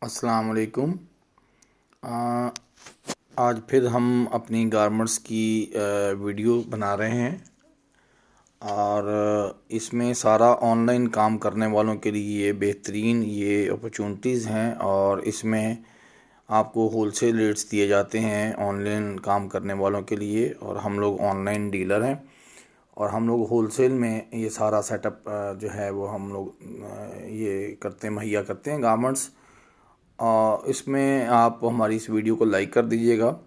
अस्सलाम वालेकुम। आ, आज फिर हम अपनी गारमेंट्स की वीडियो बना रहे हैं और इसमें सारा ऑनलाइन काम करने वालों के लिए ये बेहतरीन ये अपॉर्चुनिटीज़ हैं और इसमें आपको होलसेल रेट्स दिए जाते हैं ऑनलाइन काम करने वालों के लिए। और हम लोग ऑनलाइन डीलर हैं और हम लोग होलसेल में ये सारा सेटअप जो है वो हम लोग ये करते हैं, मुहैया करते हैं गारमेंट्स। इसमें आप हमारी इस वीडियो को लाइक कर दीजिएगा।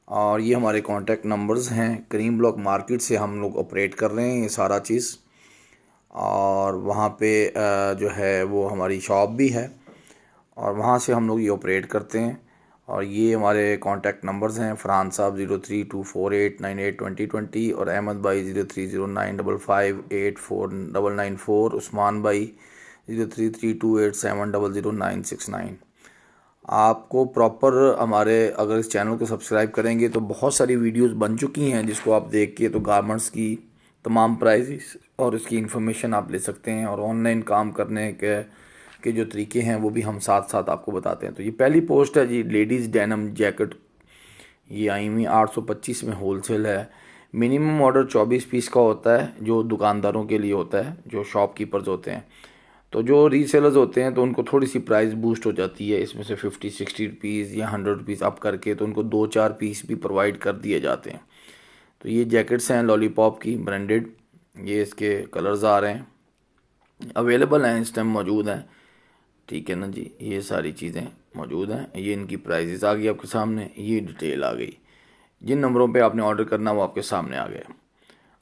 और ये हमारे कांटेक्ट नंबर्स हैं। करीम ब्लॉक मार्केट से हम लोग ऑपरेट कर रहे हैं ये सारा चीज़, और वहाँ पे जो है वो हमारी शॉप भी है और वहाँ से हम लोग ये ऑपरेट करते हैं। और ये हमारे कांटेक्ट नंबर्स हैं। फरहान साहब 0324898220 और अहमद भाई 030955849994, उस्मान भाई 033287000969। आपको प्रॉपर हमारे अगर इस चैनल को सब्सक्राइब करेंगे तो बहुत सारी वीडियोस बन चुकी हैं जिसको आप देख के तो गारमेंट्स की तमाम प्राइस और इसकी इन्फॉर्मेशन आप ले सकते हैं। और ऑनलाइन काम करने के जो तरीके हैं वो भी हम साथ साथ आपको बताते हैं। तो ये पहली पोस्ट है जी, लेडीज़ डेनिम जैकेट। ये आई हुई 825 में होलसेल है। मिनिमम ऑर्डर 24 पीस का होता है जो दुकानदारों के लिए होता है, जो शॉपकीपर्स होते हैं। तो जो रीसेलर्स होते हैं तो उनको थोड़ी सी प्राइस बूस्ट हो जाती है, इसमें से 50-60 रुपीज़ या 100 रुपीज़ अप करके तो उनको 2-4 पीस भी प्रोवाइड कर दिए जाते हैं। तो ये जैकेट्स हैं लॉलीपॉप की ब्रांडेड। ये इसके कलर्स आ रहे हैं, अवेलेबल हैं, इस टाइम मौजूद हैं। ठीक है ना जी, ये सारी चीज़ें मौजूद हैं। ये इनकी प्राइजेस आ गई आपके सामने, ये डिटेल आ गई। जिन नंबरों पे आपने ऑर्डर करना वो आपके सामने आ गया।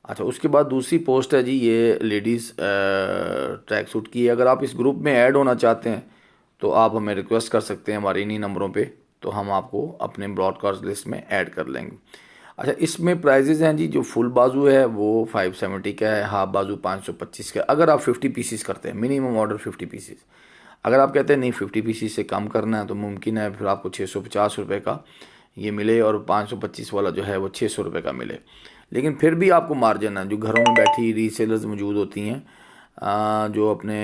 अच्छा, उसके बाद दूसरी पोस्ट है जी, ये लेडीज़ ट्रैक सूट की है। अगर आप इस ग्रुप में ऐड होना चाहते हैं तो आप हमें रिक्वेस्ट कर सकते हैं हमारे इन्हीं नंबरों पे, तो हम आपको अपने ब्रॉडकास्ट लिस्ट में ऐड कर लेंगे। अच्छा, इसमें प्राइजेज़ हैं जी, जो फुल बाजू है वो 570 का है, हाफ बाजू 525 का। अगर आप 50 पीसीस करते हैं, मिनिमम ऑर्डर 50 पीसीस। अगर आप कहते हैं नहीं 50 पीसीस से कम करना है तो मुमकिन है फिर आपको 650 रुपये का ये मिले और 525 वाला जो है वो 600 रुपये का मिले। लेकिन फिर भी आपको मार्जिन है। जो घरों में बैठी रीसेलर्स मौजूद होती हैं, जो अपने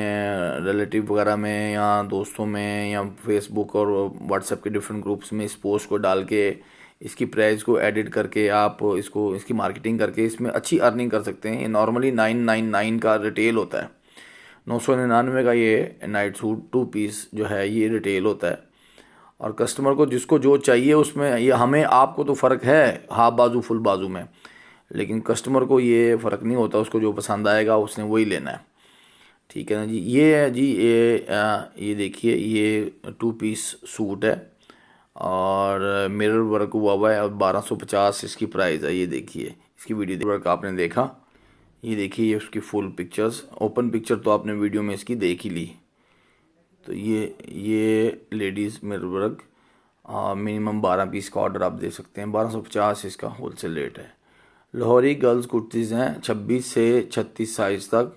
रिलेटिव वगैरह में या दोस्तों में या फेसबुक और व्हाट्सएप के डिफरेंट ग्रुप्स में इस पोस्ट को डाल के इसकी प्राइस को एडिट करके आप इसकी मार्केटिंग करके इसमें अच्छी अर्निंग कर सकते हैं। ये नॉर्मली 999 का रिटेल होता है, 999 का ये नाइट सूट 2 पीस जो है ये रिटेल होता है। और कस्टमर को जिसको जो चाहिए उसमें ये हमें आपको तो फ़र्क है हाफ बाजू फुल बाजू में, लेकिन कस्टमर को ये फ़र्क नहीं होता। उसको जो पसंद आएगा उसने वही लेना है। ठीक है ना जी। ये है जी, ये देखिए, ये 2 पीस सूट है और मिरर वर्क हुआ है और 1250 इसकी प्राइस है। ये देखिए, इसकी वीडियो वर्क आपने देखा, ये देखिए, ये उसकी फुल पिक्चर्स, ओपन पिक्चर तो आपने वीडियो में इसकी देख ही ली। तो ये ladies mirror work minimum 12 piece का ऑर्डर आप दे सकते हैं। 1250 इसका होलसेल रेट है। लाहौरी गर्ल्स कुर्तीज़ हैं 26 से 36 साइज़ तक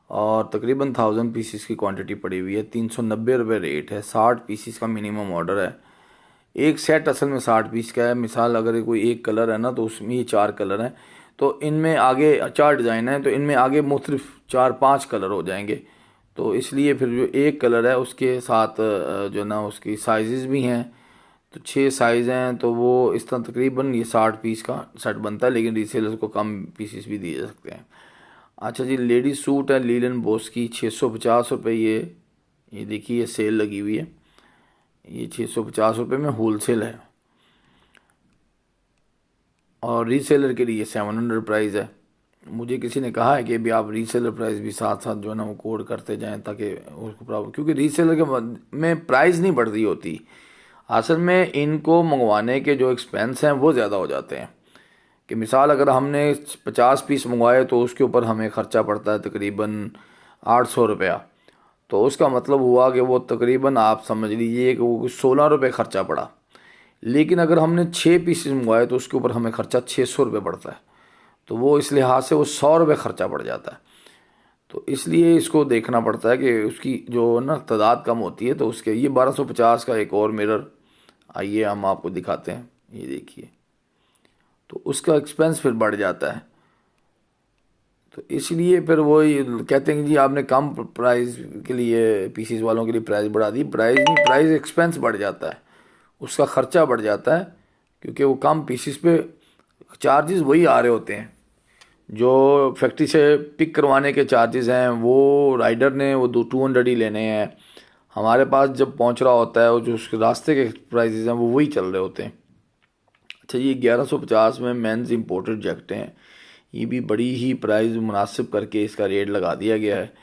और तकरीबन 1000 पीसीस की क्वांटिटी पड़ी हुई है। 390 रुपये रेट है। 60 पीसीस का मिनिमम ऑर्डर है। एक सेट असल में 60 पीस का है। मिसाल अगर कोई एक कलर है ना तो उसमें ये 4 कलर हैं, तो इनमें आगे 4 डिज़ाइन हैं, तो इनमें आगे मुख्तलिफ 4-5 कलर हो जाएंगे। तो इसलिए फिर जो एक कलर है उसके साथ जो ना उसकी साइज़ भी हैं, तो 6 साइज़ हैं। तो वो इस तरह तकरीबन ये 60 पीस का सेट बनता है, लेकिन रीसेलर्स को कम पीसीस भी दिए जा सकते हैं। अच्छा जी, लेडीज सूट है लीलन बोस की 650 रुपये। ये देखिए, ये सेल लगी हुई है। ये 650 रुपये में होलसेल है और रीसेलर के लिए 700 प्राइस है। मुझे किसी ने कहा है कि अभी आप रीसेलर प्राइस भी साथ साथ जो है ना वो कोड करते जाएं ताकि उसको प्रॉब्लम, क्योंकि रीसेलर के में प्राइस नहीं बढ़ती होती। असल में इनको मंगवाने के जो एक्सपेंस हैं वो ज़्यादा हो जाते हैं। कि मिसाल अगर हमने 50 पीस मंगवाए तो उसके ऊपर हमें ख़र्चा पड़ता है तकरीबन 800 रुपया। तो उसका मतलब हुआ कि वो तकरीबन आप समझ लीजिए कि वो 16 रुपये ख़र्चा पड़ा। लेकिन अगर हमने 6 पीसेस मंगवाए तो उसके ऊपर हमें ख़र्चा 600 रुपये पड़ता है। तो वो इस लिहाज से वो 100 रुपये ख़र्चा पड़ जाता है। तो इसलिए इसको देखना पड़ता है कि उसकी जो ना तादाद कम होती है। तो उसके ये 1250 का एक और मिरर, आइए हम आपको दिखाते हैं। ये देखिए, तो उसका एक्सपेंस फिर बढ़ जाता है। तो इसलिए फिर वो कहते हैं कि जी आपने कम प्राइस के लिए पीसीस वालों के लिए प्राइस बढ़ा दी। प्राइस नहीं, प्राइस एक्सपेंस बढ़ जाता है, उसका ख़र्चा बढ़ जाता है, क्योंकि वो कम पीसीस पे चार्जेस वही आ रहे होते हैं जो फैक्ट्री से पिक करवाने के चार्जेस हैं, वो राइडर ने वो 200 ही लेने हैं। हमारे पास जब पहुंच रहा होता है वो जो उसके रास्ते के प्राइजेस हैं वो वही चल रहे होते हैं। अच्छा, ये 1150 में मेंस इंपोर्टेड जैकेटें हैं। ये भी बड़ी ही प्राइस मुनासिब करके इसका रेट लगा दिया गया है।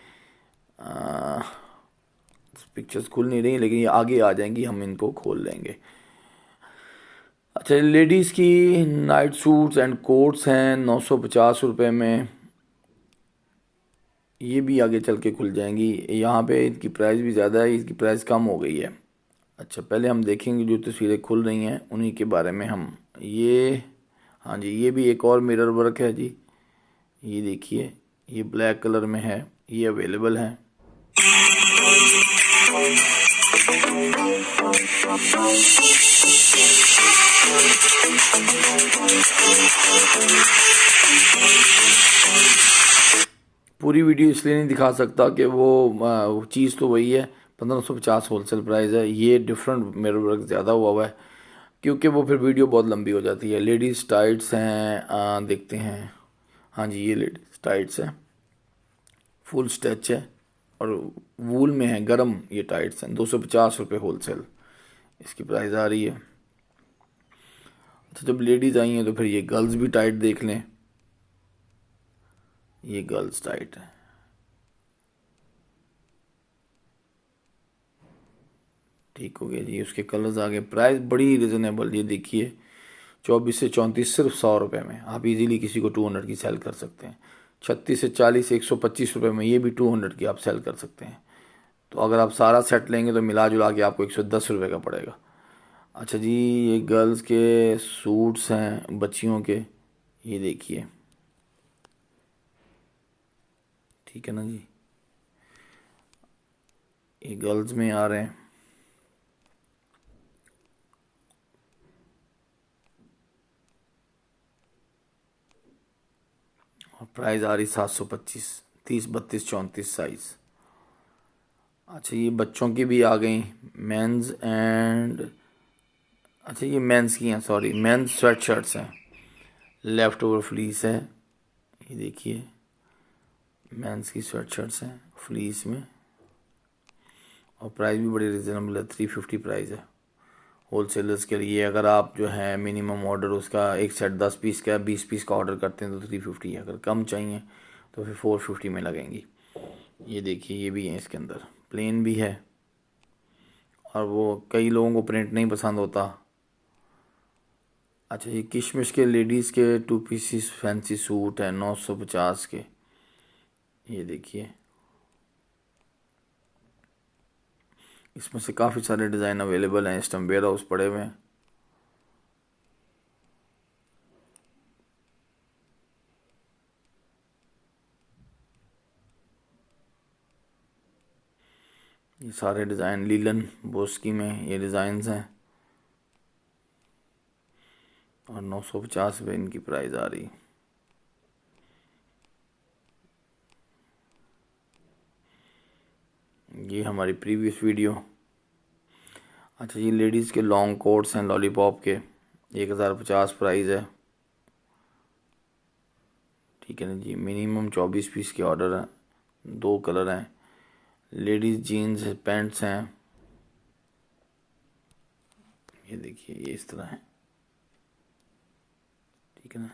पिक्चर्स खुल नहीं रही, लेकिन ये आगे आ जाएंगी, हम इनको खोल लेंगे। अच्छा, लेडीज़ की नाइट सूट्स एंड कोट्स हैं 950 रुपये में। ये भी आगे चल के खुल जाएंगी। यहाँ पे इनकी प्राइस भी ज़्यादा है, इसकी प्राइस कम हो गई है। अच्छा, पहले हम देखेंगे जो तस्वीरें खुल रही हैं उन्हीं के बारे में हम। ये, हाँ जी, ये भी एक और मिरर वर्क है जी। ये देखिए, ये ब्लैक कलर में है, ये अवेलेबल है। पूरी वीडियो इसलिए नहीं दिखा सकता कि वो चीज़ तो वही है, 1550 होलसेल प्राइस है। ये डिफरेंट मिरर वर्क ज़्यादा हुआ है, क्योंकि वो फिर वीडियो बहुत लंबी हो जाती है। लेडीज़ टाइट्स हैं, देखते हैं। हाँ जी, ये लेडीज़ टाइट्स है, फुल स्टिच है और वूल में है, गरम। ये टाइट्स हैं, 250 रुपये होलसेल इसकी प्राइस आ रही है। अच्छा, जब लेडीज़ आई हैं तो फिर ये गर्ल्स भी टाइट देख लें। ये गर्ल्स टाइट है, ठीक हो गया जी। उसके कलर्स आ गए, प्राइस बड़ी रिजनेबल। ये देखिए, 24 से 34 सिर्फ 100 रुपये में आप इजीली किसी को 200 की सेल कर सकते हैं। 36 से 40 125 रुपये में ये भी 200 की आप सेल कर सकते हैं। तो अगर आप सारा सेट लेंगे तो मिला जुला के आपको 110 रुपये का पड़ेगा। अच्छा जी, ये गर्ल्स के सूट्स हैं बच्चियों के, ये देखिए, ठीक है ना जी। ये गर्ल्स में आ रहे हैं, और प्राइस आ रही 725, 30, 32, 34 साइज़। अच्छा, ये बच्चों की भी आ गई, मेंस एंड, अच्छा ये मेंस की हैं, सॉरी, मेंस स्वेट शर्ट्स हैं, लेफ़्ट ओवर फ्लीस है। ये देखिए, मेंस की स्वेट शर्ट्स हैं फ्लीस में, और प्राइस भी बड़ी रिजनेबल है, 350 प्राइस है होलसेलर्स के लिए। अगर आप जो है मिनिमम ऑर्डर उसका एक सेट 10 पीस का 20 पीस का ऑर्डर करते हैं तो 350 है, अगर कम चाहिए तो फिर 450 में लगेंगी। ये देखिए, ये भी है, इसके अंदर प्लेन भी है, और वो कई लोगों को प्रिंट नहीं पसंद होता। अच्छा, ये किशमिश के लेडीज़ के 2 पीसीस फैंसी सूट है 950 के। ये देखिए, इसमें से काफ़ी सारे डिज़ाइन अवेलेबल हैं, स्टम वेयर हाउस पड़े हुए हैं। ये सारे डिज़ाइन लीलन बोस्की में ये डिज़ाइंस हैं, और 950 रुपये इनकी प्राइस आ रही। ये हमारी प्रीवियस वीडियो। अच्छा, ये लेडीज़ के लॉन्ग कोट्स हैं लॉलीपॉप के, 1050 प्राइस है, ठीक है ना जी। मिनिमम 24 पीस के ऑर्डर हैं, 2 कलर हैं। लेडीज़ जीन्स पैंट्स हैं, ये देखिए, ये इस तरह है, ठीक है ना।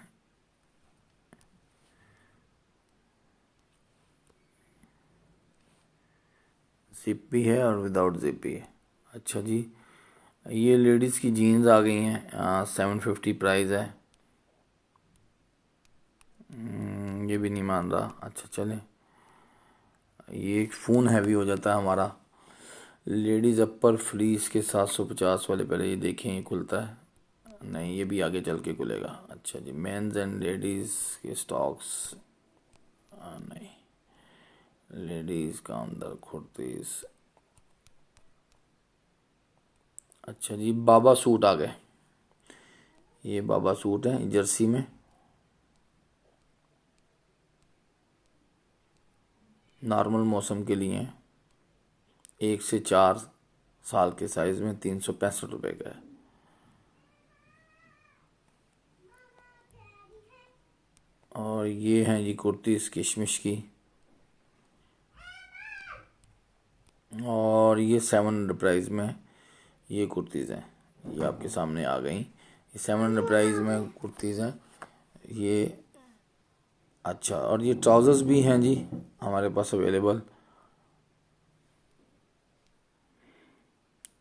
जिप भी है और विदाउट जिप भी है। अच्छा जी, ये लेडीज़ की जीन्स आ गई हैं, 750 प्राइस है। ये भी नहीं मान रहा। अच्छा चलें, ये फ़ोन हैवी हो जाता है हमारा। लेडीज़ अपर फ्लीस के 750 वाले, पहले ये देखें, ये खुलता है नहीं, ये भी आगे चल के खुलेगा। अच्छा जी, मेंस एंड लेडीज़ के स्टॉक्स, नहीं, लेडीज़ का अंदर कुर्तीज़। अच्छा जी, बाबा सूट आ गए, ये बाबा सूट है जर्सी में। नॉर्मल मौसम के लिए हैं, 1 से 4 साल के साइज़ में 365 रुपये का है। और ये हैं जी कुर्तीज़ किशमिश की, और ये 700 प्राइस में ये कुर्तीज़ हैं, ये आपके सामने आ गई। ये 700 प्राइस में कुर्तीज़ हैं ये। अच्छा, और ये ट्राउज़र्स भी हैं जी हमारे पास अवेलेबल।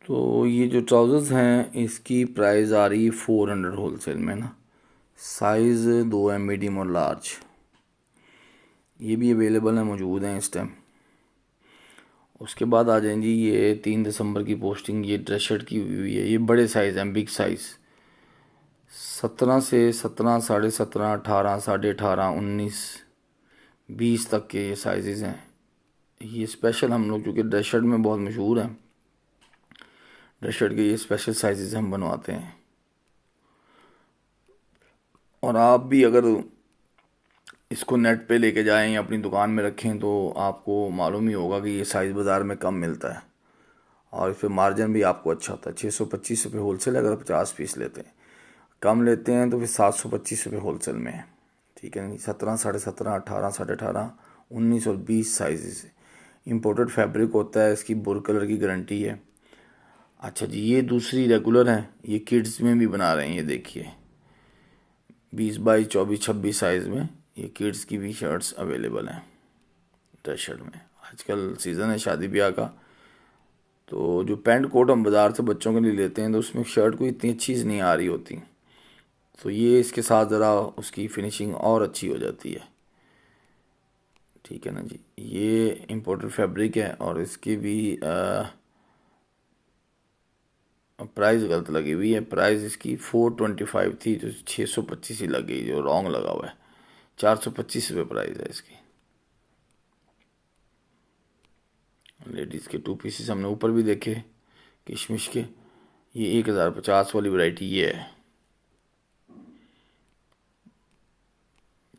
तो ये जो ट्राउज़र्स हैं इसकी प्राइस आ रही है 400 होलसेल में ना। साइज़ 2 है, मीडियम और लार्ज। ये भी अवेलेबल हैं, मौजूद हैं इस टाइम। उसके बाद आ जाएं जी, ये 3 दिसंबर की पोस्टिंग, ये ड्रेस शर्ट की हुई है। ये बड़े साइज़ हैं, बिग साइज़, 17 से 17, 17.5, 18, 18.5, 19, 20 तक के ये साइज़ हैं। ये स्पेशल हम लोग चूँकि ड्रेस शर्ट में बहुत मशहूर हैं, ड्रेस शर्ट के ये स्पेशल साइज़ हम बनवाते हैं। और आप भी अगर इसको नेट पे लेके जाएं या अपनी दुकान में रखें तो आपको मालूम ही होगा कि ये साइज़ बाज़ार में कम मिलता है, और फिर मार्जिन भी आपको अच्छा होता है। 625 रुपये होलसेल, अगर 50 पीस लेते हैं। कम लेते हैं तो फिर 725 रुपये होलसेल में है। ठीक है नहीं, 17, 17.5, 18, 18.5, 19 और 20 साइज़। इम्पोर्टेड फैब्रिक होता है, इसकी बुर कलर की गारंटी है। अच्छा जी, ये दूसरी रेगुलर है, ये किड्स में भी बना रहे हैं। ये देखिए 20 बाई 24, 26 साइज़ में ये किड्स की भी शर्ट्स अवेलेबल हैं ड्रेस शर्ट में। आजकल सीज़न है शादी ब्याह का, तो जो पैंट कोट हम बाज़ार से बच्चों के लिए लेते हैं तो उसमें शर्ट को इतनी अच्छी नहीं आ रही होती, तो ये इसके साथ ज़रा उसकी फिनिशिंग और अच्छी हो जाती है। ठीक है ना जी, ये इम्पोर्टेड फैब्रिक है, और इसकी भी प्राइस गलत लगी हुई है। प्राइस इसकी 425 थी, जो 625 ही लगी, जो रॉन्ग लगा हुआ है। 425 रुपये प्राइस है इसकी। लेडीज़ के 2 पीसेस हमने ऊपर भी देखे किशमिश के। ये 1050 वाली वैरायटी ये है।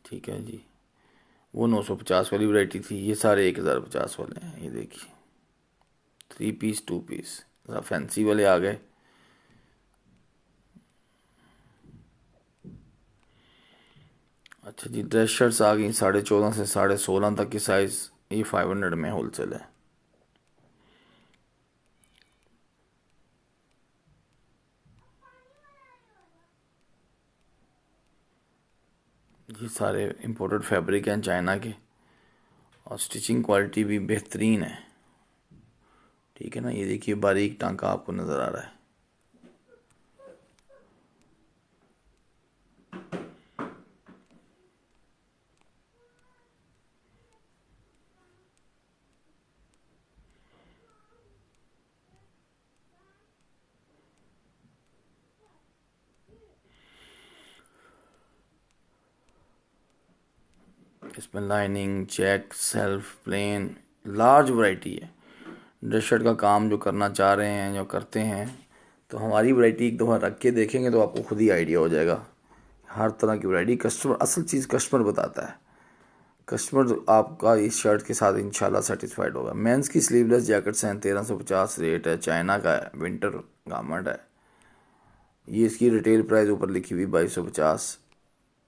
ठीक है जी, वो 950 वाली वैरायटी थी, ये सारे 1050 वाले हैं। ये देखिए 3 पीस 2 पीस ज़रा फैंसी वाले आ गए। अच्छा जी, ड्रेस शर्ट्स आ गई 14.5 से 16.5 तक की साइज़। ये 500 में होलसेल है। ये सारे इम्पोर्टेड फैब्रिक हैं चाइना के, और स्टिचिंग क्वालिटी भी बेहतरीन है। ठीक है ना, ये देखिए बारीक टांका आपको नज़र आ रहा है। इसमें lining, check, self, plain, large variety है। ड्रेस शर्ट का काम जो करना चाह रहे हैं, जो करते हैं, तो हमारी वैरायटी एक दफ़ा रख के देखेंगे तो आपको खुद ही आइडिया हो जाएगा। हर तरह की वैरायटी, कस्टमर, असल चीज़ कस्टमर बताता है। कस्टमर आपका इस शर्ट के साथ इंशाल्लाह सेटिस्फाइड होगा। मेंस की स्लीवलेस जैकेट्स हैं, 1350 रेट है। चाइना का है, विंटर गारमेंट है। ये इसकी रिटेल प्राइस ऊपर लिखी हुई 2250,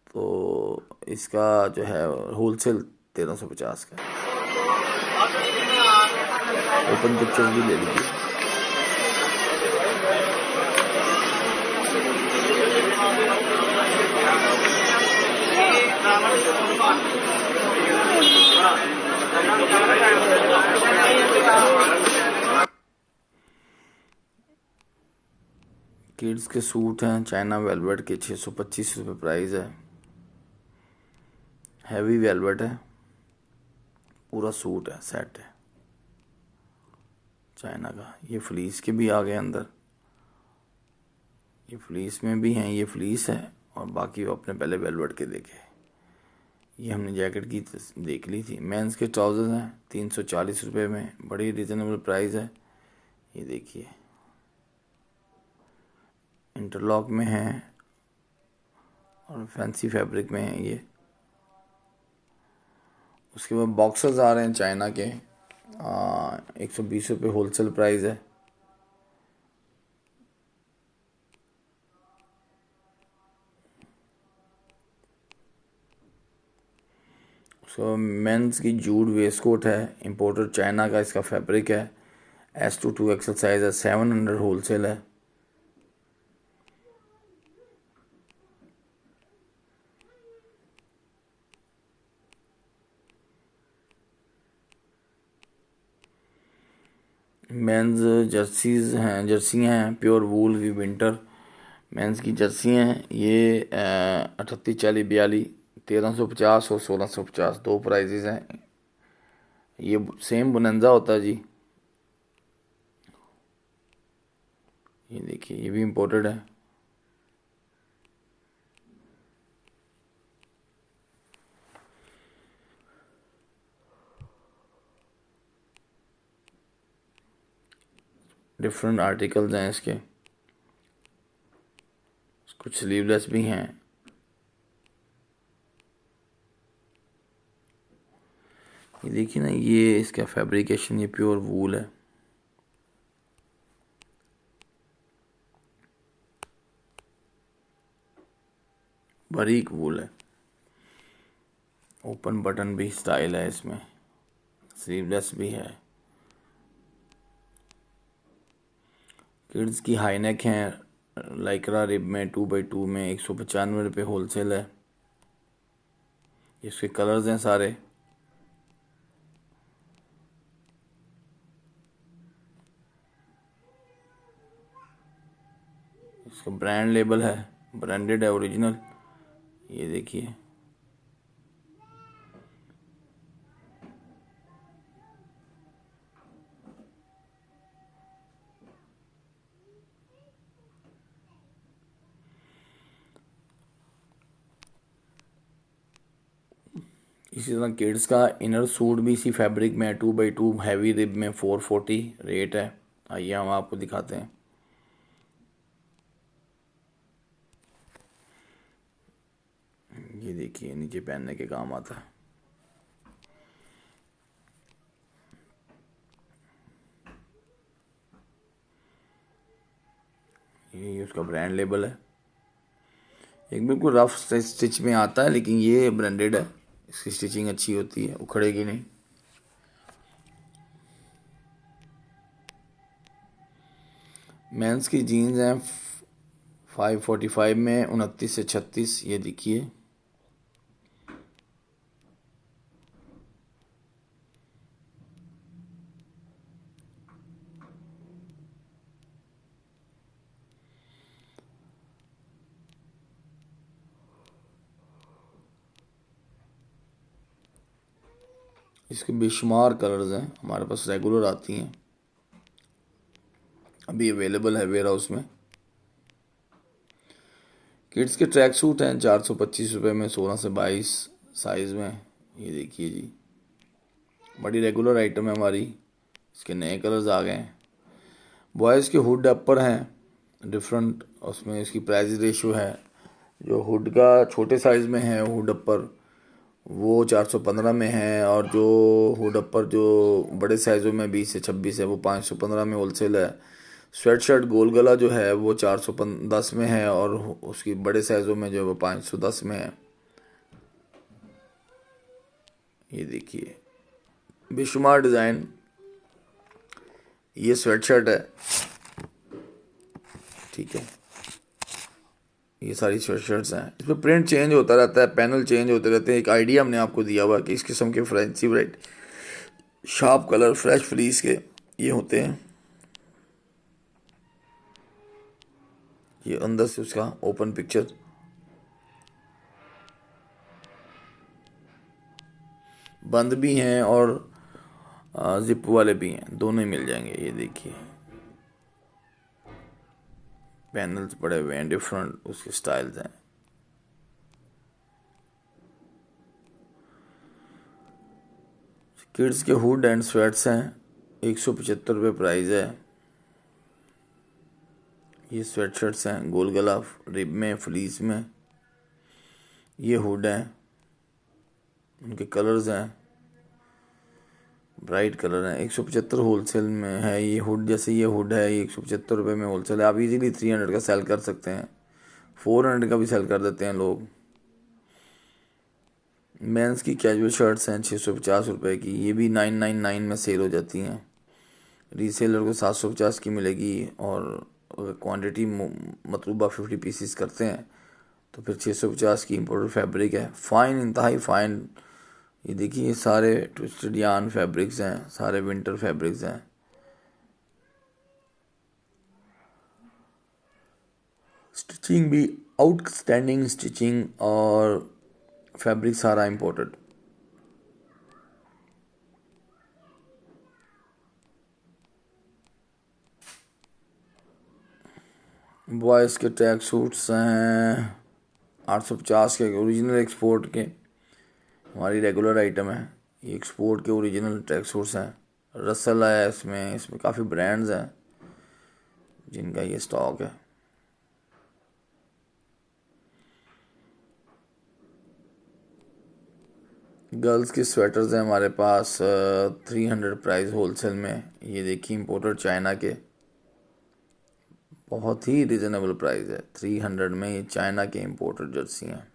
तो इसका जो है होलसेल 1350 का है। ओपन पिक्चर्स भी ले लीजिए। किड्स के सूट हैं चाइना वेलवेट के, 625 रुपये प्राइस है। हैवी वेलवेट है, पूरा सूट है, सेट है चाइना का। ये फ्लीस के भी आ गए अंदर, ये फ्लीस में भी हैं। ये फ्लीस है, और बाकी वो अपने पहले वेलवेट के देखे। ये हमने जैकेट की देख ली थी। मेंस के ट्राउज़र्स हैं 340 रुपये में, बड़ी रिजनेबल प्राइस है। ये देखिए इंटरलॉक में है, और फैंसी फैब्रिक में है ये। उसके बाद बॉक्सर्स आ रहे हैं चाइना के, 120 रुपये होलसेल प्राइस है। उसके बाद मेंस की जूड वेस्ट कोट है, इम्पोर्टेड चाइना का इसका फैब्रिक है। S22 एक्सल साइज है, 700 होलसेल है। मेंस जर्सीज हैं, जर्सियाँ हैं प्योर वूल की विंटर मेंस की जर्सी हैं। ये 38, 40, 42, 1350 और 1650 दो प्राइजेज हैं। ये सेम बोनंजा होता है जी। ये देखिए, ये भी इम्पोर्टेड है। डिफरेंट आर्टिकल्स हैं इसके, कुछ स्लीवलेस भी हैं। ये देखिए ना, ये इसका फैब्रिकेशन, ये प्योर वूल है। बारीक वूल है। ओपन बटन भी स्टाइल है इसमें, स्लीवलेस भी है। किड्स की हाई नेक हैं लाइक्रा रिब में 2x2 में, 195 रुपये होलसेल है। इसके कलर्स हैं सारे। इसका ब्रांड लेबल है, ब्रांडेड है, ओरिजिनल। ये देखिए, इसी तरह किड्स का इनर सूट भी इसी फैब्रिक में 2x2 हैवी रिब में 440 रेट है। आइए हम आपको दिखाते हैं। ये देखिए, नीचे पहनने के काम आता है। ये उसका ब्रांड लेबल है। एक बिल्कुल रफ स्टिच में आता है, लेकिन ये ब्रांडेड है, इसकी स्टिचिंग अच्छी होती है, उखड़ेगी नहीं। मेंस की जीन्स हैं 545 में 29 से 36। ये देखिए, इसके बेशुमार कलर्स हैं, हमारे पास रेगुलर आती हैं, अभी अवेलेबल है वेयर हाउस में। किड्स के ट्रैक सूट हैं 425 रुपये में, 16 से 22 साइज़ में। ये देखिए जी, बड़ी रेगुलर आइटम है हमारी। इसके नए कलर्स आ गए हैं। बॉयज़ के हुड अपर हैं डिफरेंट, उसमें इसकी प्राइस रेशो है। जो हुड का छोटे साइज़ में है हुड अपर, वो 415 में है, और जो हुड अपर जो बड़े साइज़ों में 20 से 26 है, वो 515 में होलसेल है। स्वेट शर्ट गोल गला जो है वो 410 में है, और उसकी बड़े साइज़ों में जो है वो 510 में है। ये देखिए, बेशुमार डिज़ाइन। ये स्वेट शर्ट है, ठीक है। ये सारी स्वेट शर्ट्स हैं, इसमें प्रिंट चेंज होता रहता है, पैनल चेंज होते रहते हैं। एक आइडिया हमने आपको दिया हुआ कि इस किस्म के fancy variety sharp colour fresh fleece के ये होते हैं। ये अंदर से उसका ओपन पिक्चर, बंद भी हैं और जिप वाले भी हैं, दोनों ही मिल जाएंगे। ये देखिए, पैनल्स पड़े हुए हैं, डिफरेंट उसके स्टाइल्स हैं। किड्स के हुड एंड स्वेट्स हैं, 175 रुपये प्राइस है। ये स्वेट शर्ट्स हैं गोल गला रिब में फ्लीस में। ये हुड हैं, उनके कलर्स हैं। ब्राइट कलर है। 175 होलसेल में है ये हुड। जैसे ये हुड है, ये 175 रुपये में होलसेल है। आप इजीली 300 का सेल कर सकते हैं, 400 का भी सेल कर देते हैं लोग। मेंस की कैजुअल शर्ट्स हैं 650 रुपये की, ये भी 999 में सेल हो जाती हैं। रीसेलर को 750 की मिलेगी, और अगर क्वान्टिटी मतलूबा 50 पीसीस करते हैं तो फिर 650 की। इम्पोर्टेड फैब्रिक है, फ़ाइन, इंतहाई फ़ाइन। ये देखिए, ये सारे ट्विस्टेड यार्न फैब्रिक्स हैं, सारे विंटर फैब्रिक्स हैं। स्टिचिंग भी आउटस्टैंडिंग स्टिचिंग, और फैब्रिक सारा इम्पोर्टेड। बॉयज़ के ट्रैक सूट्स हैं 850 के, ओरिजिनल एक्सपोर्ट के, हमारी रेगुलर आइटम है। ये एक्सपोर्ट के ओरिजिनल ट्रैक सूट्स हैं। रसल है इसमें, इसमें काफ़ी ब्रांड्स हैं जिनका ये स्टॉक है। गर्ल्स की स्वेटर्स हैं हमारे पास 300 प्राइस होलसेल में। ये देखिए, इम्पोर्टेड चाइना के, बहुत ही रिजनेबल प्राइस है। 300 में ये चाइना के इम्पोर्टेड जर्सी हैं।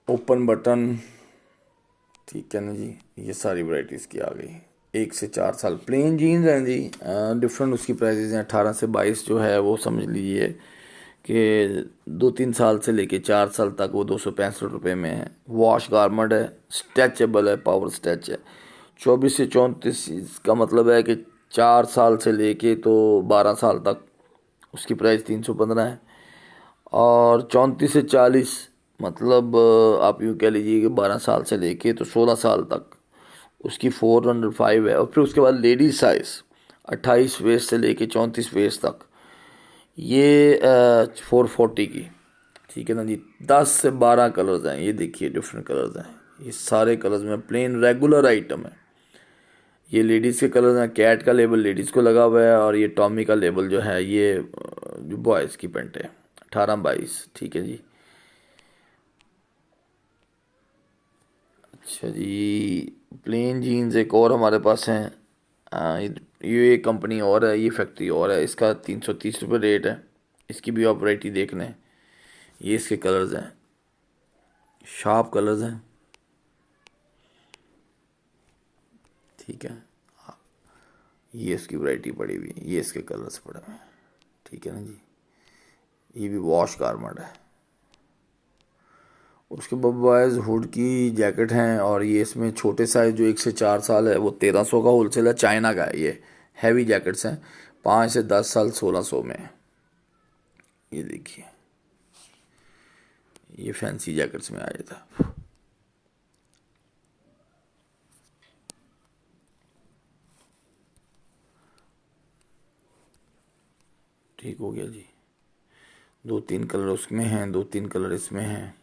ओपन बटन, ठीक है ना जी, ये सारी वैरायटीज़ की आ गई। 1 से 4 साल प्लेन जीन्स हैं जी, डिफरेंट उसकी प्राइसेस हैं। 18 से 22 जो है वो समझ लीजिए कि 2-3 साल से लेके 4 साल तक वो 265 रुपये में है। वॉश गारमेंट है, स्ट्रेचेबल है, पावर स्ट्रेच है। 24 से 34 का मतलब है कि 4 साल से लेके तो 12 साल तक उसकी प्राइस 315 है। और 34 से 40 मतलब आप यूँ कह लीजिए कि 12 साल से लेके तो 16 साल तक उसकी 405 है। और फिर उसके बाद लेडीज साइज 28 वेस्ट से लेके 34 वेस्ट तक ये 440 की, ठीक है ना जी। 10 से 12 कलर्स हैं, ये देखिए डिफरेंट कलर्स हैं। ये सारे कलर्स में प्लेन रेगुलर आइटम है। ये लेडीज़ के कलर्स हैं। कैट का लेबल लेडीज़ को लगा हुआ है, और ये टॉमी का लेबल जो है ये जो बॉयज़ की पेंट है 18-22, ठीक है जी। अच्छा जी, प्लेन जीन्स एक और हमारे पास हैं। ये कंपनी और है, ये फैक्ट्री और है। इसका 330 रुपये रेट है। इसकी भी आप वैरायटी देख लें। ये इसके कलर्स हैं, शार्प कलर्स हैं, ठीक है। ये इसकी वैरायटी पड़ी हुई है, ये इसके कलर्स पड़े हुए हैं, ठीक है ना जी। ये भी वॉश गारमेंट है। उसके बाद बॉयज़ हुड की जैकेट हैं, और ये इसमें छोटे साइज़ जो 1 से 4 साल है वो 1300 का होलसेल है, चाइना का है ये। हैवी जैकेट्स हैं 5 से 10 साल 1600 में। ये देखिए, ये फैंसी जैकेट्स में आ जाता। ठीक हो गया जी। 2-3 कलर उसमें हैं, 2-3 कलर इसमें हैं।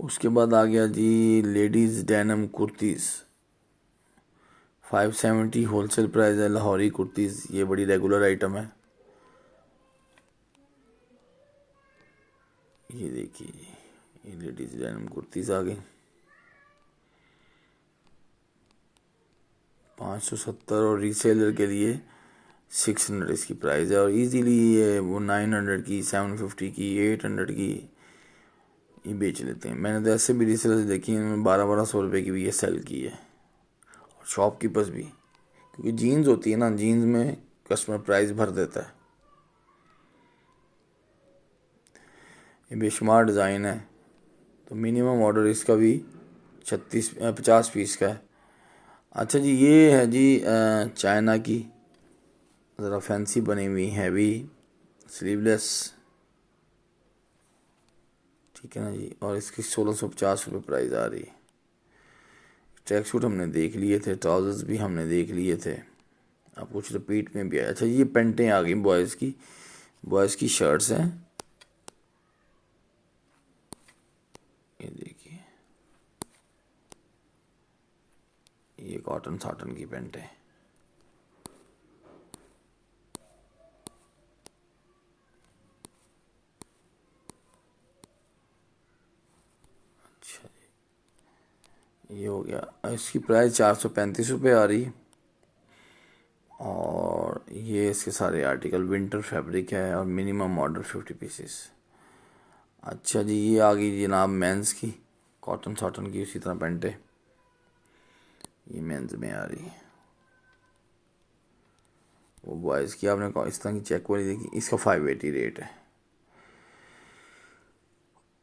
उसके बाद आ गया जी ladies denim kurtis 570 wholesale price है। लाहौरी कुर्तीज़, ये बड़ी रेगुलर आइटम है। ये देखिए, ये लेडीज़ डेनिम कुर्तीज़ आ गई 570, और रीसेलर के लिए 600 इसकी प्राइस है। और इजीली ये वो 900 की, 750 की, 800 की ये बेच लेते हैं। मैंने तो ऐसे भी रीसेलर देखी हैं 1200-1200 रुपये की भी ये सेल की है, और शॉपकीपर्स भी। क्योंकि जीन्स होती है ना, जीन्स में कस्टमर प्राइस भर देता है। ये बेशुमार डिज़ाइन है, तो मिनिमम ऑर्डर इसका भी 50 पीस का है। अच्छा जी, ये है जी चाइना की ज़रा फैंसी बनी हुई हैवी स्लीवलेस, ठीक है ना जी। और इसकी 1650 रुपये प्राइस आ रही है। ट्रैक सूट हमने देख लिए थे, ट्राउज़र्स भी हमने देख लिए थे, अब कुछ रिपीट में भी आया। अच्छा, ये पेंटें आ गई बॉयज़ की, बॉयज़ की शर्ट्स हैं। ये देखिए, ये कॉटन साटन की पैंट है। अच्छा, ये हो गया। इसकी प्राइस 435 रुपये आ रही। और ये इसके सारे आर्टिकल विंटर फैब्रिक है और मिनिमम ऑर्डर 50 पीसेस। अच्छा जी, ये आ गई जनाब मेंस की कॉटन साटन की उसी तरह पैंटें। ये मेंस में आ रही है। वो बॉयज़ की आपने इस तरह की चेक वाली देखी, इसका 580 रेट है।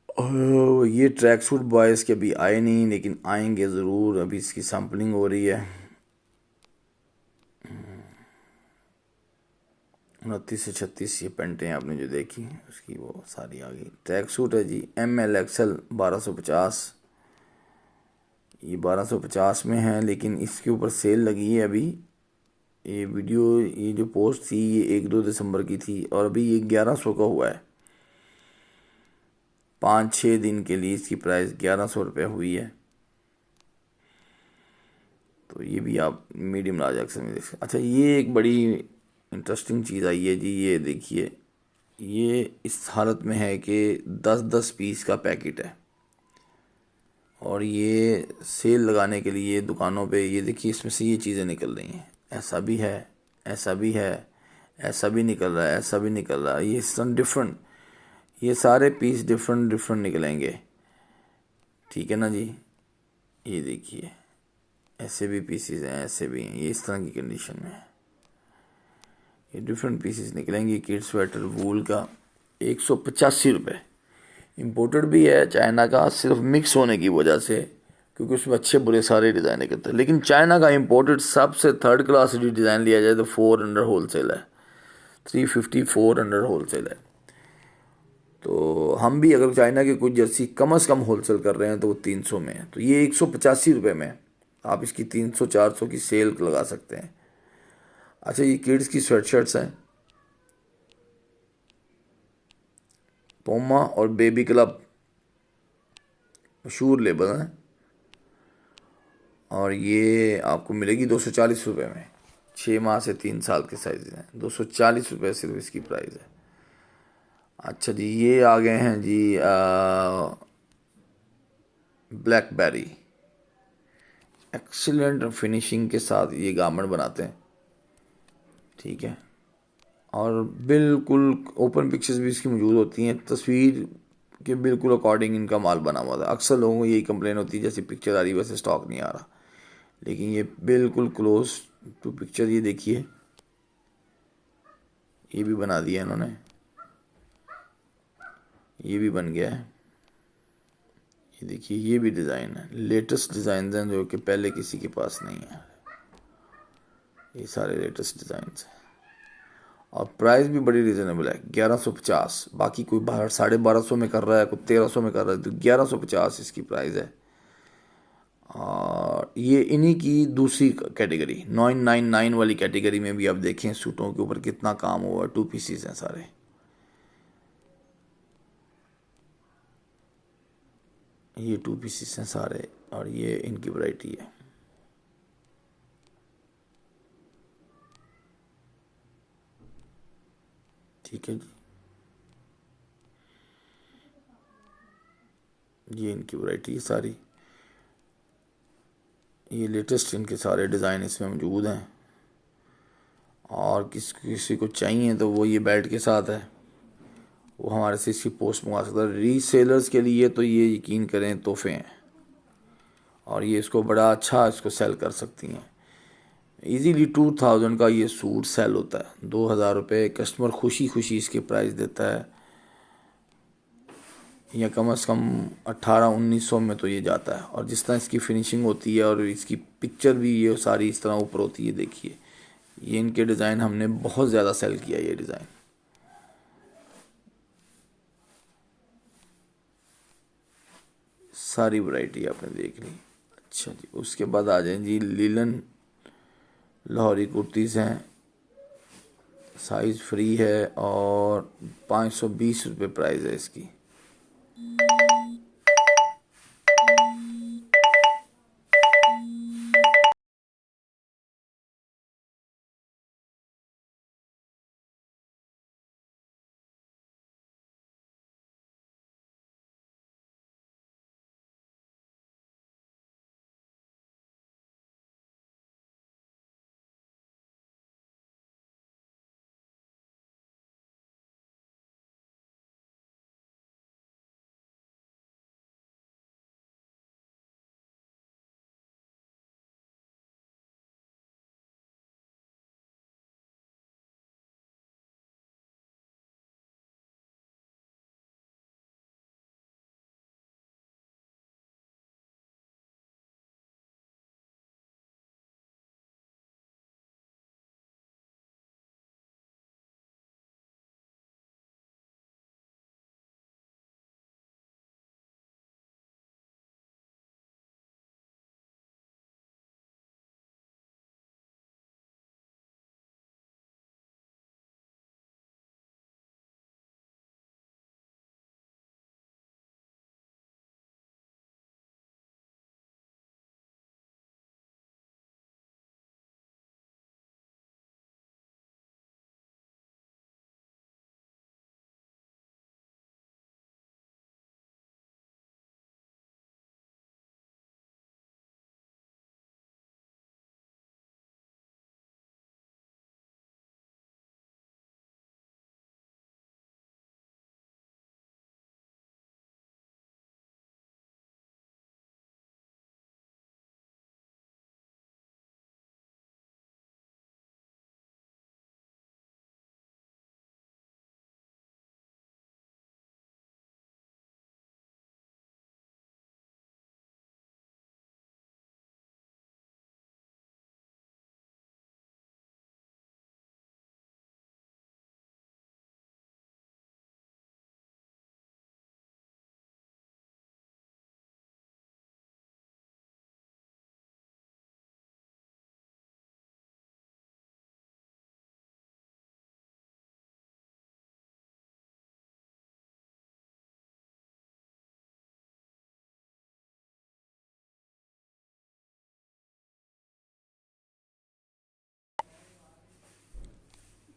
और ये ट्रैक सूट बॉयज़ के अभी आए नहीं, लेकिन आएंगे ज़रूर, अभी इसकी सैम्पलिंग हो रही है। 29 से 36 ये पेंटें आपने जो देखी उसकी वो सारी आ गई। ट्रैक सूट है जी ML XL 1250। ये 1250 में है, लेकिन इसके ऊपर सेल लगी है अभी। ये वीडियो, ये जो पोस्ट थी ये 1-2 दिसंबर की थी और अभी ये 1100 का हुआ है। 5-6 दिन के लिए इसकी प्राइस 1100 रुपये हुई है। तो ये भी आप मीडियम लार्ज एक्सेल में देख सकते। अच्छा, ये एक बड़ी इंटरेस्टिंग चीज़ आई है जी, ये देखिए। ये इस हालत में है कि 10-10 पीस का पैकेट है और ये सेल लगाने के लिए दुकानों पे, ये देखिए इसमें से ये चीज़ें निकल रही हैं। ऐसा भी है, ऐसा भी है, ऐसा भी निकल रहा है, ऐसा भी निकल रहा है। ये सब डिफरेंट, ये सारे पीस डिफरेंट डिफरेंट निकलेंगे, ठीक है ना जी। ये देखिए ऐसे भी पीसेस हैं, ऐसे भी हैं, ये इस तरह की कंडीशन में है। ये डिफरेंट पीसेस निकलेंगे। किड स्वेटर वूल का 185 रुपये। इम्पोर्टेड भी है चाइना का, सिर्फ मिक्स होने की वजह से, क्योंकि उसमें अच्छे बुरे सारे डिज़ाइन निकलते हैं। लेकिन चाइना का इम्पोर्टेड सबसे थर्ड क्लास डिज़ाइन लिया जाए तो 400 होलसेल है, 350 400 होलसेल है। तो हम भी अगर चाइना की कुछ जर्सी कम से कम होलसेल कर रहे हैं तो वो 300 में है। तो ये 185 रुपये में आप इसकी 300-400 की सेल लगा सकते हैं। अच्छा, ये किड्स की स्वेट शर्ट्स हैं, पोमा और बेबी क्लब मशहूर लेबल हैं, और ये आपको मिलेगी 240 रुपये में। 6 माह से 3 साल के साइज हैं, 240 रुपये सिर्फ इसकी प्राइस है। अच्छा जी, ये आ गए हैं जी ब्लैकबेरी। एक्सीलेंट फिनिशिंग के साथ ये गारमेंट बनाते हैं, ठीक है। और बिल्कुल ओपन पिक्चर्स भी इसकी मौजूद होती हैं, तस्वीर के बिल्कुल अकॉर्डिंग इनका माल बना हुआ था। अक्सर लोगों को यही कंप्लेन होती है, जैसे पिक्चर आ रही वैसे स्टॉक नहीं आ रहा, लेकिन ये बिल्कुल क्लोज टू पिक्चर। ये देखिए, ये भी बना दिया इन्होंने, ये भी बन गया है। ये देखिए, ये भी डिज़ाइन है, लेटेस्ट डिज़ाइन हैं जो कि पहले किसी के पास नहीं है। ये सारे लेटेस्ट डिज़ाइन हैं और प्राइस भी बड़ी रिजनेबल है, 1150। बाकी कोई बाहर 1250 में कर रहा है, कोई 1300 में कर रहा है, तो 1150 इसकी प्राइस है। और ये इन्हीं की दूसरी कैटेगरी 999 वाली कैटेगरी में भी आप देखें सूटों के ऊपर कितना काम हुआ है। 2 पीसीस हैं सारे। ये 2 पीसीस हैं सारे और ये इनकी वैरायटी है। ठीक है जी, ये इनकी वैरायटी है सारी। ये लेटेस्ट इनके सारे डिज़ाइन इसमें मौजूद हैं। और किसी को चाहिए तो वो ये बेल्ट के साथ है, वो हमारे से इसकी पोस्ट मंगा सकता है। रीसेलर्स के लिए तो ये यकीन करें तोहफे हैं, और ये इसको बड़ा अच्छा इसको सेल कर सकती हैं। इजीली 2000 का ये सूट सेल होता है। 2000 रुपये कस्टमर खुशी खुशी इसके प्राइस देता है, या कम से कम 1800-1900 में तो ये जाता है। और जिस तरह इसकी फिनिशिंग होती है और इसकी पिक्चर भी ये सारी इस तरह ऊपर होती है। देखिए, ये इनके डिज़ाइन हमने बहुत ज़्यादा सेल किया ये डिज़ाइन। सारी वैरायटी आपने देख ली। अच्छा जी, उसके बाद आ जाए जी लीलन लाहौरी कुर्तीज़ हैं, साइज़ फ्री है और 520 रुपये प्राइस है इसकी।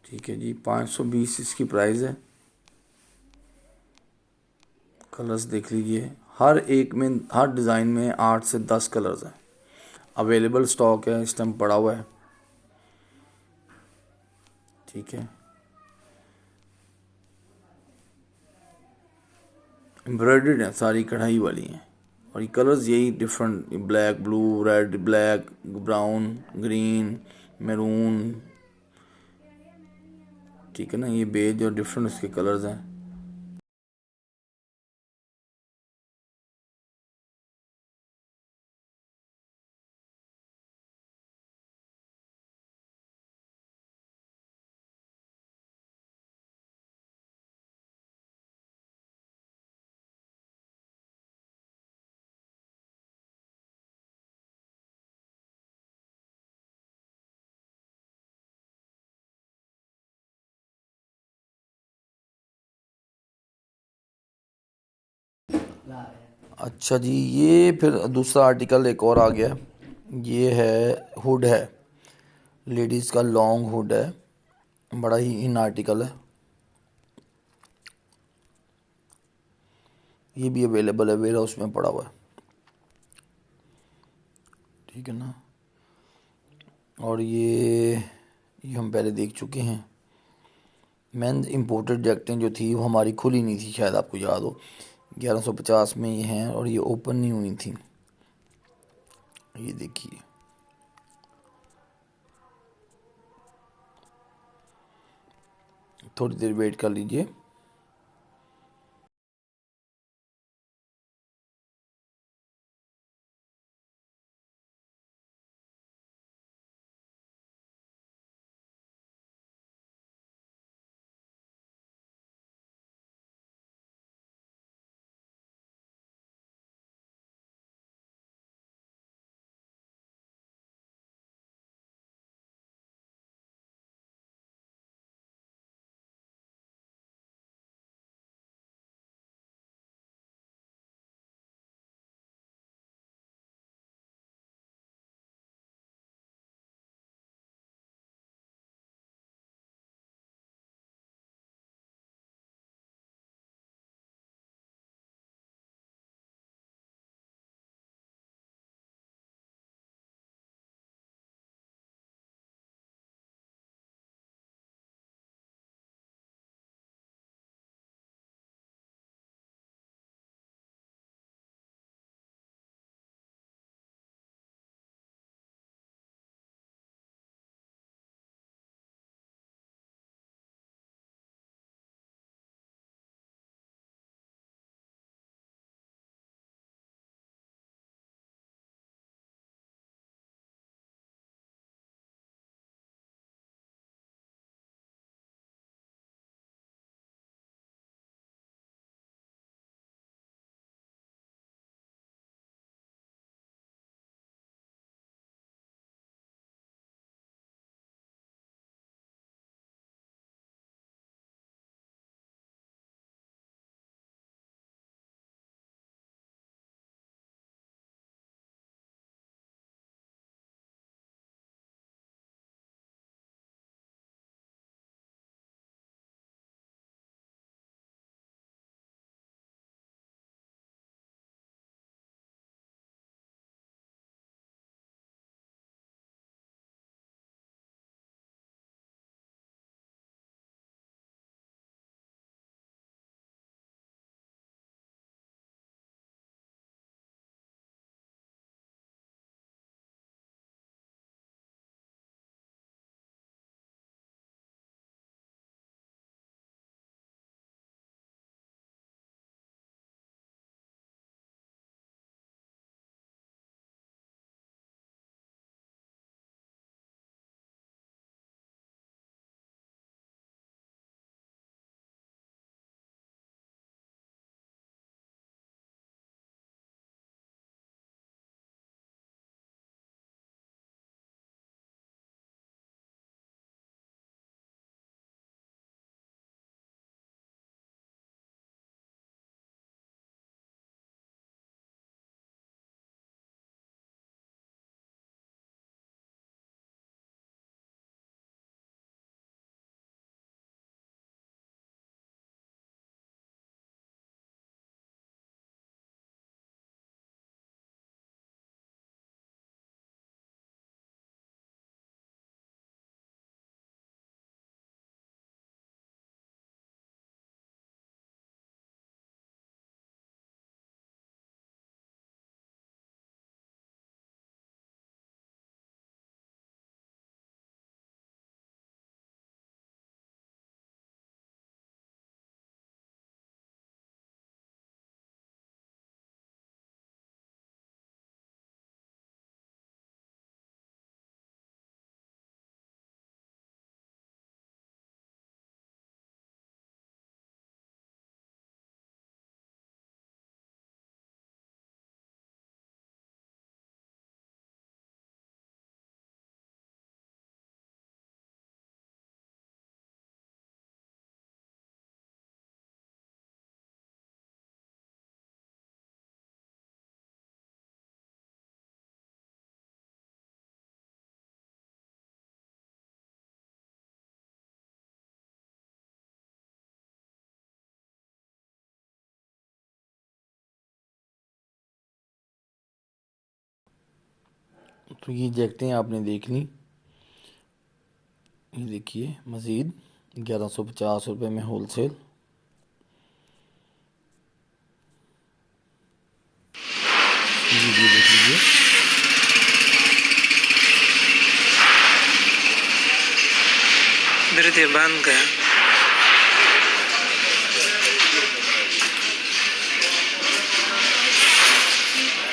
ठीक है जी, 520 इसकी प्राइस है। कलर्स देख लीजिए, हर एक में, हर डिज़ाइन में 8 से 10 कलर्स हैं। अवेलेबल स्टॉक है, इस टाइम पड़ा हुआ है। ठीक है, एम्ब्रॉयडर्ड है, सारी कढ़ाई वाली हैं। और ये कलर्स यही different, black, blue, red, black, brown, green, maroon. ठीक है ना, ये बेज और डिफरेंट इसके कलर्स हैं। अच्छा जी, ये फिर दूसरा आर्टिकल एक और आ गया। ये है, हुड है, लेडीज़ का लॉन्ग हुड है, बड़ा ही इन आर्टिकल है। ये भी अवेलेबल है, वेयर हाउस में पड़ा हुआ है। ठीक है ना, और ये हम पहले देख चुके हैं। मेंस इंपोर्टेड जैकेटें जो थी वो हमारी खुली नहीं थी, शायद आपको याद हो। 1150 में ये हैं और ये ओपन नहीं हुई थी। ये देखिए, थोड़ी देर वेट कर लीजिए। तो ये जैकेटें आपने देख ली। ये देखिए मज़ीद 1150 रुपये में होलसेल। वीडियो देख लीजिए। मेरे बंद गया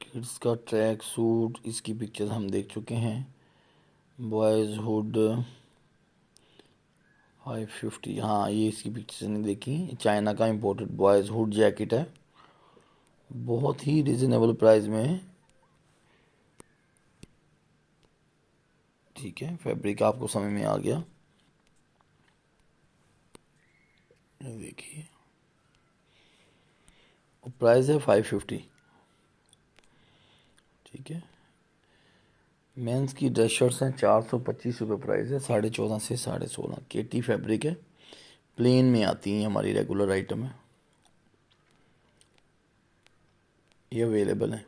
किड्स का ट्रैक सूट, इसकी पिक्चर हम देख चुके हैं। बॉयज़ हुड 550, हाँ ये इसकी पिक्चर नहीं देखी। चाइना का इम्पोर्टेड बॉयज़ हुड जैकेट है, बहुत ही रिजनेबल प्राइस में है। ठीक है, फैब्रिक आपको समझ में आ गया। देखिए प्राइस है 550। ठीक है, मेंस की ड्रेस शर्ट्स हैं 425 रुपये प्राइस है, 14.5 से 16.5। केटी फैब्रिक है, प्लेन में आती हैं हमारी रेगुलर आइटम है। ये अवेलेबल है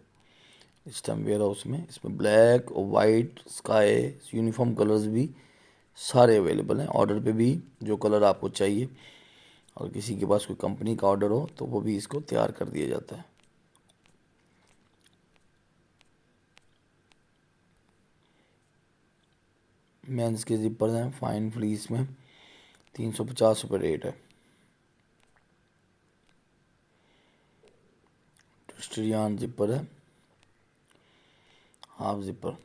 इस टाइम वेयर हाउस में। इसमें ब्लैक और वाइट स्काई यूनिफॉर्म कलर्स भी सारे अवेलेबल हैं। ऑर्डर पे भी जो कलर आपको चाहिए, और किसी के पास कोई कंपनी का ऑर्डर हो तो वो भी इसको तैयार कर दिया जाता है। मेंस के जिपर हैं फाइन फ्लीस में, 350 रुपये रेट है। ट्विस्टरियान जिपर है, हाफ जिपर।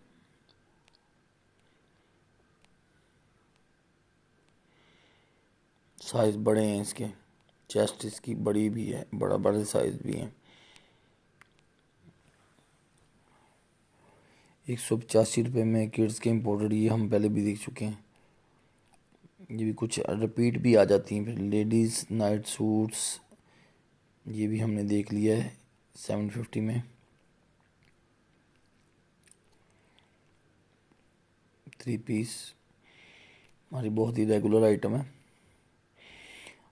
साइज़ बड़े हैं इसके, चेस्ट इसकी बड़ी भी है, बड़े साइज़ भी हैं। 185 रुपये में किड्स के इम्पोर्टेड, ये हम पहले भी देख चुके हैं। ये भी कुछ रिपीट भी आ जाती हैं। फिर लेडीज़ नाइट सूट्स, ये भी हमने देख लिया है 750 में। 3 पीस हमारी बहुत ही रेगुलर आइटम है।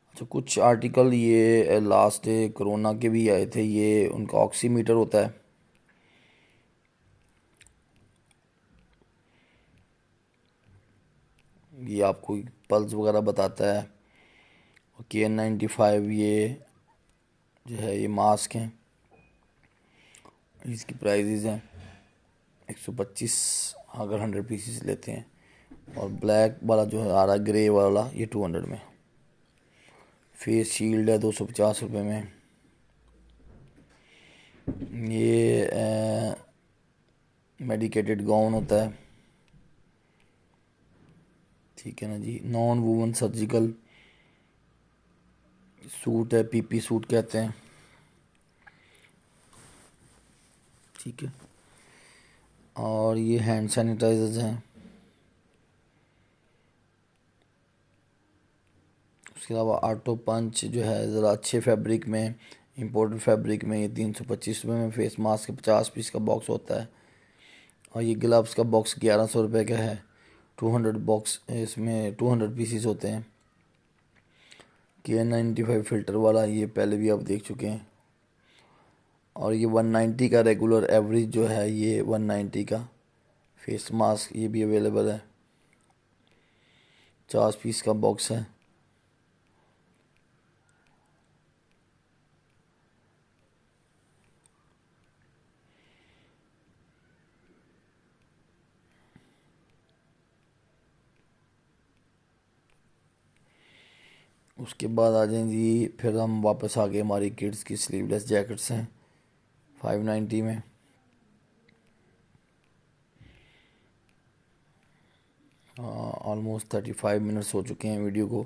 अच्छा, कुछ आर्टिकल ये लास्ट कोरोना के भी आए थे, ये उनका ऑक्सीमीटर होता है। ये आपको पल्स वगैरह बताता है। और KN95 ये जो है ये मास्क हैं, इसकी प्राइजेज़ हैं 125 अगर 100 पीसीस लेते हैं। और ब्लैक वाला जो है आ रहा है ग्रे वाला, ये 200 में। फेस शील्ड है 250 रुपये में। ये मेडिकेटेड गाउन होता है। ठीक है ना जी, नॉन वूवन सर्जिकल सूट है, PP सूट कहते हैं। ठीक है, और ये हैंड सैनिटाइजर्स हैं। उसके अलावा ऑटो पंच जो है ज़रा अच्छे फैब्रिक में, इम्पोर्टेड फैब्रिक में, ये 325 रुपये में। फेस मास्क के 50 पीस का बॉक्स होता है। और ये ग्लव्स का बॉक्स 1100 रुपये का है। 200 बॉक्स, इसमें 200 पीसीस होते हैं। KN95 फ़िल्टर वाला, ये पहले भी आप देख चुके हैं। और ये 190 का रेगुलर एवरेज जो है, ये 190 का फेस मास्क, ये भी अवेलेबल है। 50 पीस का बॉक्स है। उसके बाद आ जाएं जी, फिर हम वापस आ गए, हमारी किड्स की स्लीवलेस जैकेट्स हैं 590 में। ऑलमोस्ट 35 मिनट्स हो चुके हैं वीडियो को,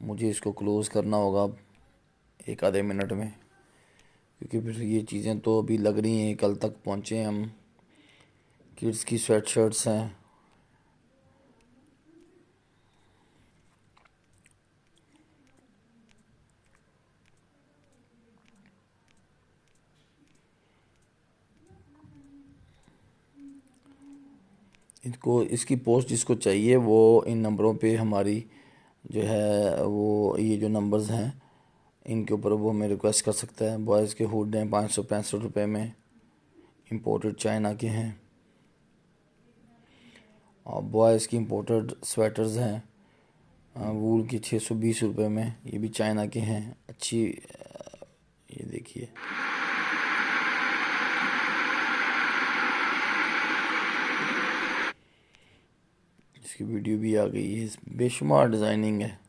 मुझे इसको क्लोज़ करना होगा अब एक आधे मिनट में, क्योंकि फिर ये चीज़ें तो अभी लग रही हैं कल तक पहुँचे हम। किड्स की स्वेट शर्ट्स हैं, इनको इसकी पोस्ट जिसको चाहिए वो इन नंबरों पे हमारी जो है वो ये जो नंबर्स हैं इनके ऊपर वो हमें रिक्वेस्ट कर सकता है। बॉयज़ के हुड हैं 565 रुपये में, इंपोर्टेड चाइना के हैं। और बॉयज़ की इंपोर्टेड स्वेटर्स हैं वूल की 620 रुपये में, ये भी चाइना के हैं। अच्छी ये देखिए, इसकी वीडियो भी आ गई है। बेशुमार डिज़ाइनिंग है,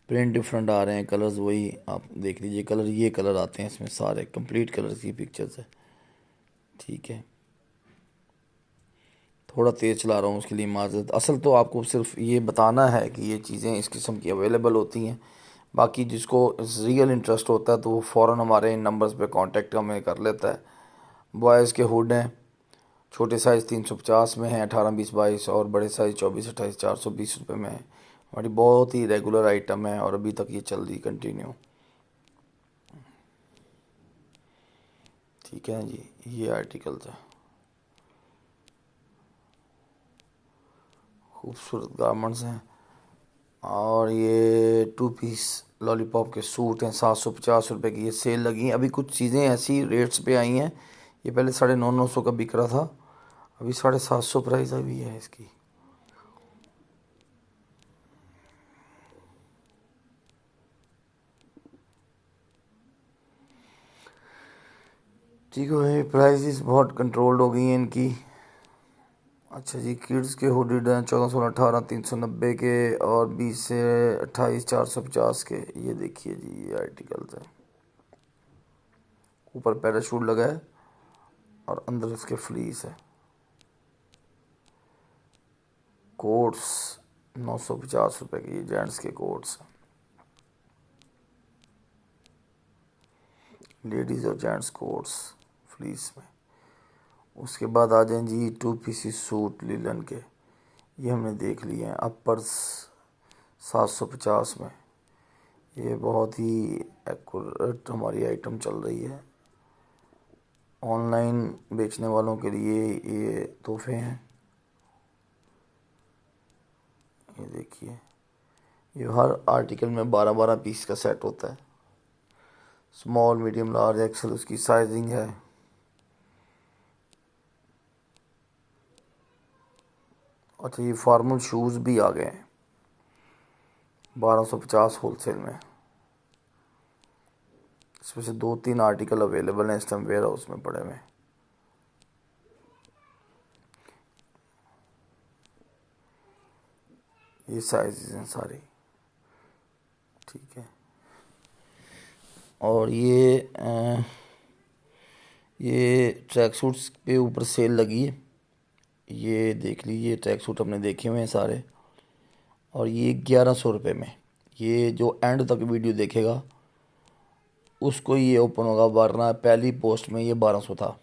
प्रिंट डिफरेंट आ रहे हैं, कलर्स वही आप देख लीजिए। कलर ये कलर आते हैं इसमें, सारे कंप्लीट कलर्स की पिक्चर्स है। ठीक है, थोड़ा तेज़ चला रहा हूँ उसके लिए माजरत। असल तो आपको सिर्फ ये बताना है कि ये चीज़ें इस किस्म की अवेलेबल होती हैं। बाकी जिसको रियल इंटरेस्ट होता है तो वो फ़ौरन हमारे इन नंबर्स पे कांटेक्ट हमें कर लेता है। बॉयज़ के हुड हैं, छोटे साइज़ 350 में हैं 18, 20, 22, और बड़े साइज़ 24, 28, 420 रुपये में है। हमारी बहुत ही रेगुलर आइटम है और अभी तक ये चल रही कंटिन्यू। ठीक है जी, ये आर्टिकल्स है, खूबसूरत गारमेंट्स हैं। और ये 2 पीस लॉलीपॉप के सूट हैं 750 रुपये की। ये सेल लगी हैं, अभी कुछ चीज़ें ऐसी रेट्स पे आई हैं। ये पहले 950 का बिक रहा था, अभी 750 प्राइस अभी है इसकी। ठीक है, प्राइसेस बहुत कंट्रोल्ड हो गई हैं इनकी। अच्छा जी, किड्स के हुडेड हैं 14, 16, 18, 390 के, और 20 से 28, 450 के। ये देखिए जी, ये आर्टिकल्स है, ऊपर पैराशूट लगा है और अंदर इसके फ्लीस है। कोट्स 950 रुपये के, ये जेंट्स के कोट्स, लेडीज़ और जेंट्स कोट्स फ्लीस में। उसके बाद आ जाएं जी 2 पीसी सूट लिलन के, ये हमने देख लिए हैं अपर्स 750 में। ये बहुत ही एक्यूरेट हमारी आइटम चल रही है। ऑनलाइन बेचने वालों के लिए ये तोहफे हैं। ये देखिए, ये हर आर्टिकल में 12-12 पीस का सेट होता है। स्मॉल, मीडियम, लार्ज, एक्सेल उसकी साइजिंग है। अच्छा, ये फॉर्मल शूज़ भी आ गए हैं 1250 होलसेल में। इसमें से 2-3 आर्टिकल अवेलेबल हैं इस टाइम वेयर हाउस में पड़े हुए। ये साइज़ हैं सारी। ठीक है, और ये ट्रैक सूट्स पे ऊपर सेल लगी है। ये देख लीजिए, ट्रैक सूट हमने देखे हुए हैं सारे, और ये 1100 रुपये में। ये जो एंड तक वीडियो देखेगा उसको ये ओपन होगा, वरना पहली पोस्ट में ये 1200 था।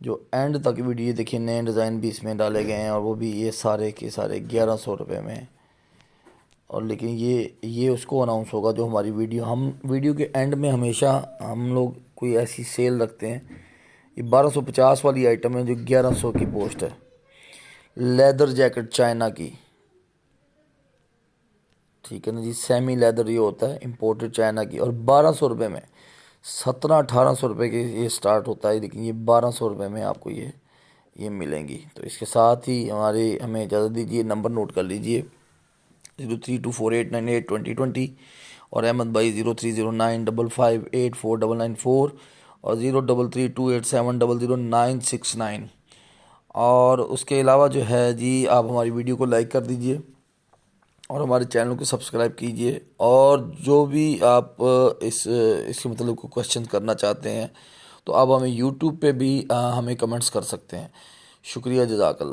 जो एंड तक वीडियो देखिए, नए डिज़ाइन भी इसमें डाले गए हैं, और वो भी ये सारे के सारे 1100 रुपये में। और लेकिन ये उसको अनाउंस होगा जो हमारी वीडियो, हम वीडियो के एंड में हमेशा हम लोग कोई ऐसी सेल रखते हैं। ये 1250 वाली आइटम है जो 1100 की पोस्ट है। लेदर जैकेट चाइना की, ठीक है ना जी, सेमी लेदर ये होता है, इंपोर्टेड चाइना की, और 1200 रुपये में। 1700-1800 रुपये के ये स्टार्ट होता है, लेकिन ये 1200 रुपये में आपको ये मिलेंगी। तो इसके साथ ही हमें इजाज़त दीजिए। नंबर नोट कर लीजिए 0324898220, और अहमद भाई 030955849994, और 033287000969। और उसके अलावा जो है जी, आप हमारी वीडियो को लाइक कर दीजिए और हमारे चैनल को सब्सक्राइब कीजिए। और जो भी आप इसके मतलब को क्वेश्चन करना चाहते हैं तो आप हमें यूट्यूब पे भी हमें कमेंट्स कर सकते हैं। शुक्रिया, जज़ाकल्लाह।